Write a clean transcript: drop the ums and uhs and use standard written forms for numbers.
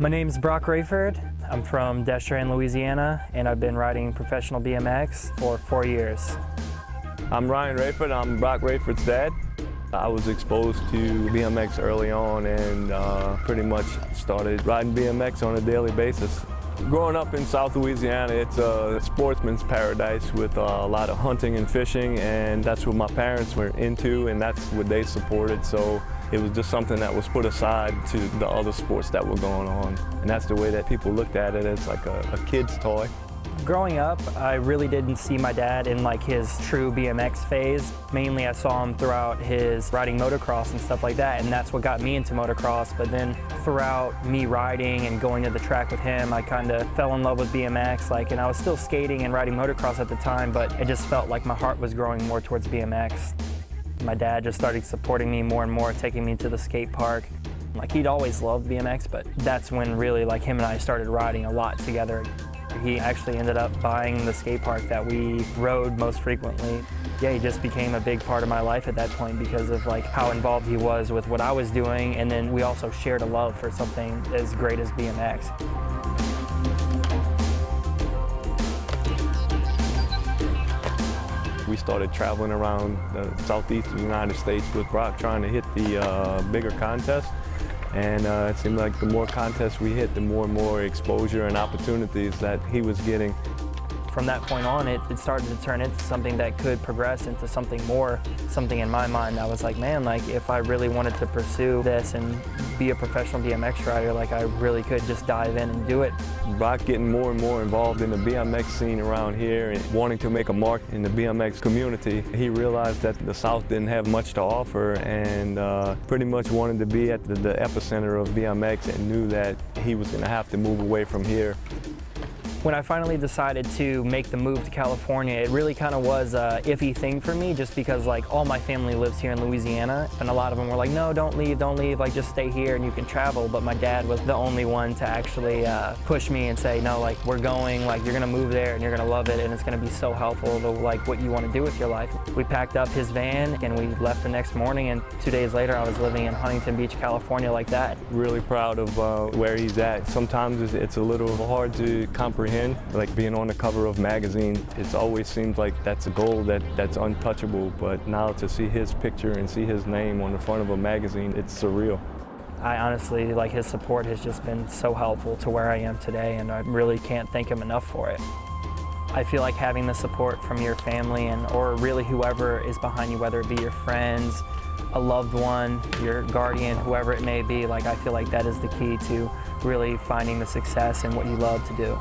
My name's Broc Raiford. I'm from Destrehan, Louisiana, and I've been riding professional BMX for 4 years. I'm Ryan Raiford. I'm Broc Raiford's dad. I was exposed to BMX early on and pretty much started riding BMX on a daily basis. Growing up in South Louisiana, it's a sportsman's paradise with a lot of hunting and fishing, and that's what my parents were into and that's what they supported. So it was just something that was put aside to the other sports that were going on. And that's the way that people looked at it, as like a kid's toy. Growing up, I really didn't see my dad in like his true BMX phase. Mainly I saw him throughout his riding motocross and stuff like that, and that's what got me into motocross. But then throughout me riding and going to the track with him, I kind of fell in love with BMX. And I was still skating and riding motocross at the time, but it just felt like my heart was growing more towards BMX. My dad just started supporting me more and more, taking me to the skate park. He'd always loved BMX, but that's when really him and I started riding a lot together. He actually ended up buying the skate park that we rode most frequently. Yeah, he just became a big part of my life at that point because of how involved he was with what I was doing, and then we also shared a love for something as great as BMX. We started traveling around the southeastern United States with Broc, trying to hit the bigger contests. And it seemed like the more contests we hit, the more and more exposure and opportunities that he was getting. From that point on, it started to turn into something that could progress into something more, something in my mind. I was like, man, if I really wanted to pursue this and be a professional BMX rider, I really could just dive in and do it. Broc getting more and more involved in the BMX scene around here and wanting to make a mark in the BMX community. He realized that the South didn't have much to offer and pretty much wanted to be at the epicenter of BMX and knew that he was going to have to move away from here. When I finally decided to make the move to California, it really kind of was an iffy thing for me just because all my family lives here in Louisiana, and a lot of them were like, no, don't leave, just stay here and you can travel. But my dad was the only one to actually push me and say, no, we're going, you're gonna move there and you're gonna love it and it's gonna be so helpful to what you want to do with your life. We packed up his van and we left the next morning, and 2 days later I was living in Huntington Beach, California like that. Really proud of where he's at. Sometimes it's a little hard to comprehend. Being on the cover of magazine, it always seems like that's a goal that's untouchable, but now to see his picture and see his name on the front of a magazine, it's surreal. I honestly, his support has just been so helpful to where I am today, and I really can't thank him enough for it. I feel like having the support from your family or really whoever is behind you, whether it be your friends, a loved one, your guardian, whoever it may be, I feel like that is the key to really finding the success in what you love to do.